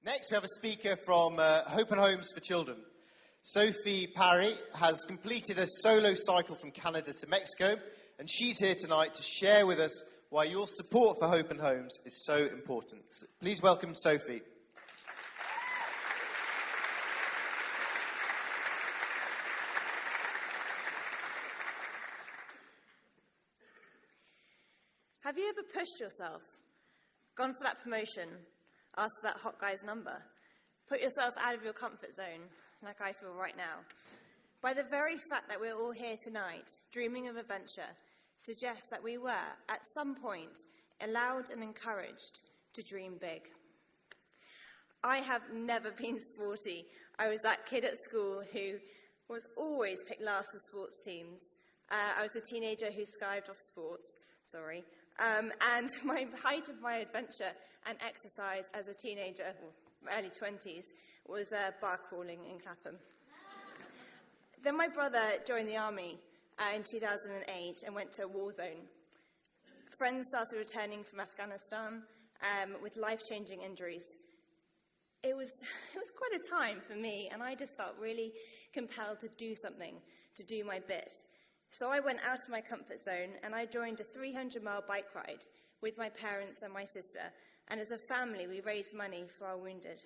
Next, we have a speaker from Hope and Homes for Children. Sophie Parry has completed a solo cycle from Canada to Mexico, and she's here tonight to share with us why your support for Hope and Homes is so important. So please welcome Sophie. Have you ever pushed yourself, gone for that promotion, asked for that hot guy's number, put yourself out of your comfort zone, like I feel right now? By the very fact that we're all here tonight, dreaming of adventure, suggests that we were, at some point, allowed and encouraged to dream big. I have never been sporty. I was that kid at school who was always picked last for sports teams. I was a teenager who skived off sports, and my height of my adventure and exercise as a teenager, early 20s, was bar crawling in Clapham. Then my brother joined the army in 2008 and went to a war zone. Friends started returning from Afghanistan with life-changing injuries. It was quite a time for me, and I just felt really compelled to do something, to do my bit. So I went out of my comfort zone and I joined a 300-mile bike ride with my parents and my sister, and as a family we raised money for our wounded.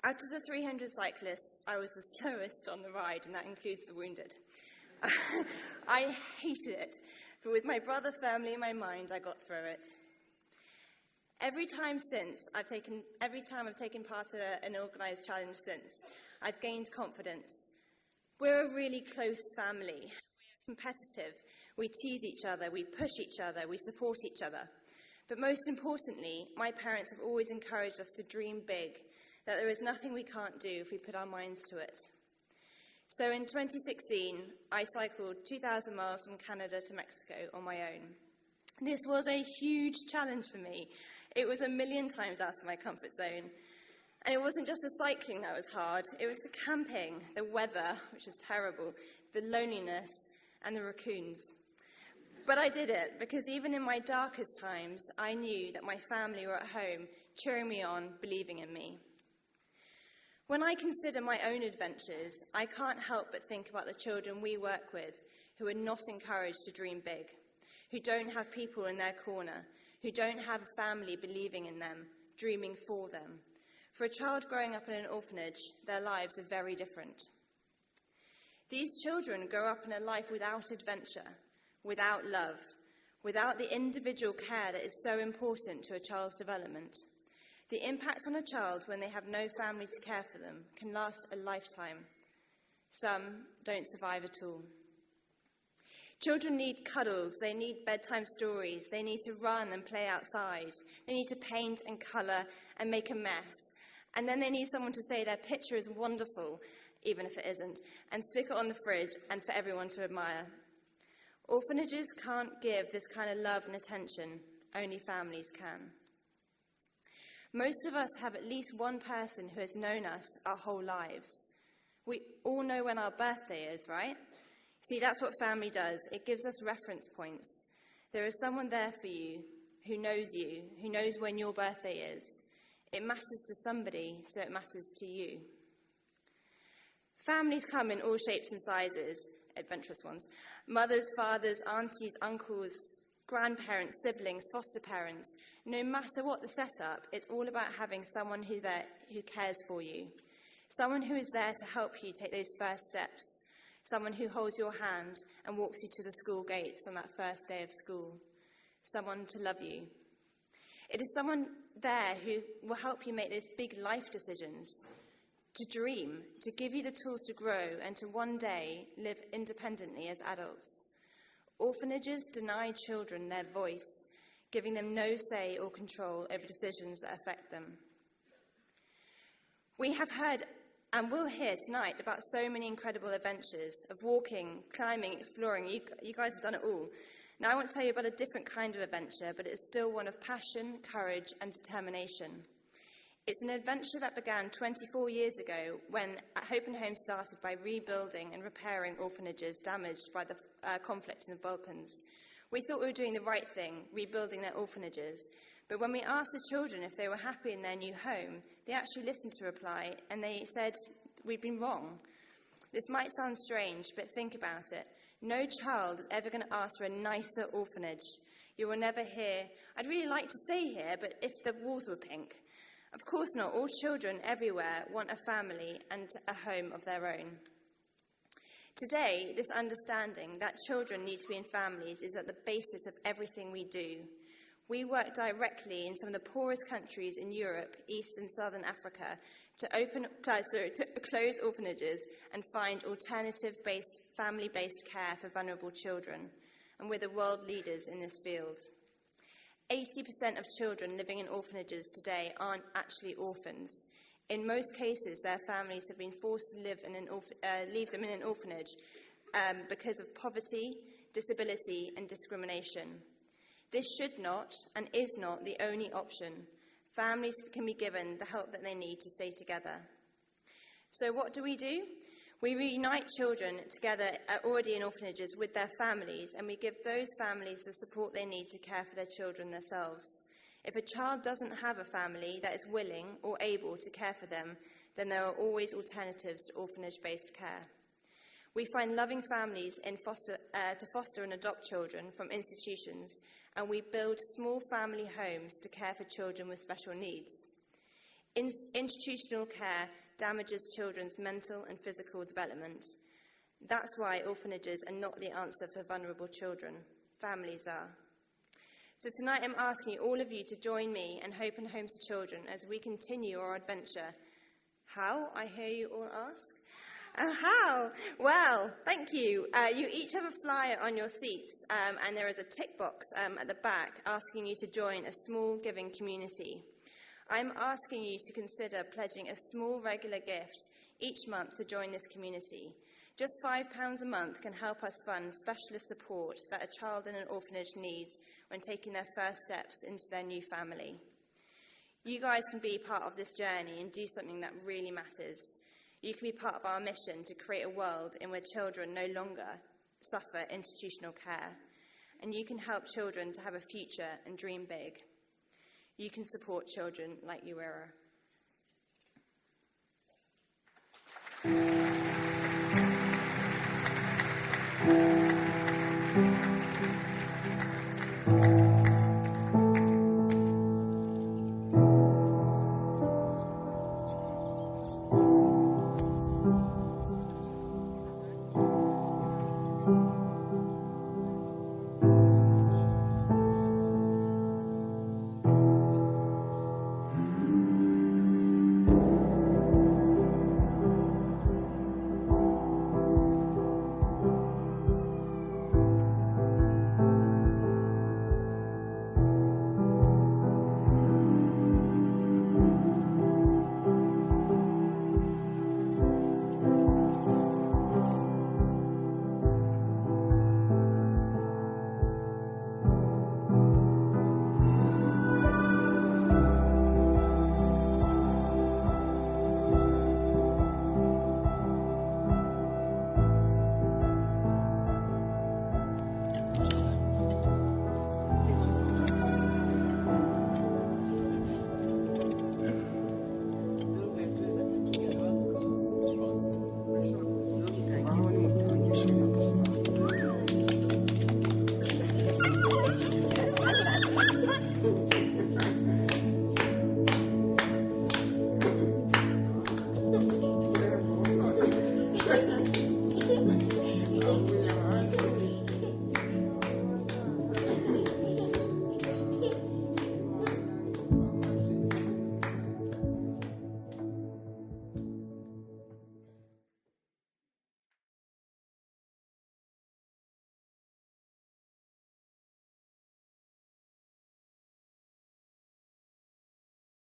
Out of the 300 cyclists, I was the slowest on the ride, and that includes the wounded. I hated it, but with my brother firmly in my mind, I got through it. Every time I've taken part in an organised challenge since, I've gained confidence. We're a really close family. We're competitive. We tease each other. We push each other. We support each other. But most importantly, my parents have always encouraged us to dream big, that there is nothing we can't do if we put our minds to it. So in 2016, I cycled 2,000 miles from Canada to Mexico on my own. This was a huge challenge for me. It was a million times out of my comfort zone. And it wasn't just the cycling that was hard, it was the camping, the weather, which was terrible, the loneliness, and the raccoons. But I did it, because even in my darkest times, I knew that my family were at home, cheering me on, believing in me. When I consider my own adventures, I can't help but think about the children we work with who are not encouraged to dream big, who don't have people in their corner, who don't have a family believing in them, dreaming for them. For a child growing up in an orphanage, their lives are very different. These children grow up in a life without adventure, without love, without the individual care that is so important to a child's development. The impact on a child when they have no family to care for them can last a lifetime. Some don't survive at all. Children need cuddles, they need bedtime stories, they need to run and play outside, they need to paint and colour and make a mess. And then they need someone to say their picture is wonderful, even if it isn't, and stick it on the fridge and for everyone to admire. Orphanages can't give this kind of love and attention, only families can. Most of us have at least one person who has known us our whole lives. We all know when our birthday is, right? See, that's what family does. It gives us reference points. There is someone there for you, who knows when your birthday is. It matters to somebody, so it matters to you. Families come in all shapes and sizes, adventurous ones. Mothers, fathers, aunties, uncles, grandparents, siblings, foster parents. No matter what the setup, it's all about having someone who cares for you. Someone who is there to help you take those first steps. Someone who holds your hand and walks you to the school gates on that first day of school. Someone to love you. It is someone there who will help you make those big life decisions, to dream, to give you the tools to grow and to one day live independently as adults. Orphanages deny children their voice, giving them no say or control over decisions that affect them. We have heard and will hear tonight about so many incredible adventures of walking, climbing, exploring. You guys have done it all. Now I want to tell you about a different kind of adventure, but it's still one of passion, courage, and determination. It's an adventure that began 24 years ago when Hope and Home started by rebuilding and repairing orphanages damaged by the conflict in the Balkans. We thought we were doing the right thing, rebuilding their orphanages, But when we asked the children if they were happy in their new home, they actually listened to reply, and they said, we'd been wrong. This might sound strange, but think about it. No child is ever going to ask for a nicer orphanage. You will never hear, I'd really like to stay here, but if the walls were pink. Of course not. All children everywhere want a family and a home of their own. Today, this understanding that children need to be in families is at the basis of everything we do. We work directly in some of the poorest countries in Europe, East and Southern Africa, to close orphanages and find alternative-based, family-based care for vulnerable children. And we're the world leaders in this field. 80% of children living in orphanages today aren't actually orphans. In most cases, their families have been forced to leave them in an orphanage because of poverty, disability, and discrimination. This should not and is not the only option. Families can be given the help that they need to stay together. So what do? We reunite children together already in orphanages with their families, and we give those families the support they need to care for their children themselves. If a child doesn't have a family that is willing or able to care for them, then there are always alternatives to orphanage-based care. We find loving families to foster and adopt children from institutions, and we build small family homes to care for children with special needs. Institutional care damages children's mental and physical development. That's why orphanages are not the answer for vulnerable children. Families are. So tonight I'm asking all of you to join me and Open Homes for Children as we continue our adventure. How, I hear you all ask? How? Well, thank you. You each have a flyer on your seats, and there is a tick box at the back asking you to join a small giving community. I'm asking you to consider pledging a small regular gift each month to join this community. Just £5 a month can help us fund specialist support that a child in an orphanage needs when taking their first steps into their new family. You guys can be part of this journey and do something that really matters. You can be part of our mission to create a world in which children no longer suffer institutional care. And you can help children to have a future and dream big. You can support children like you were.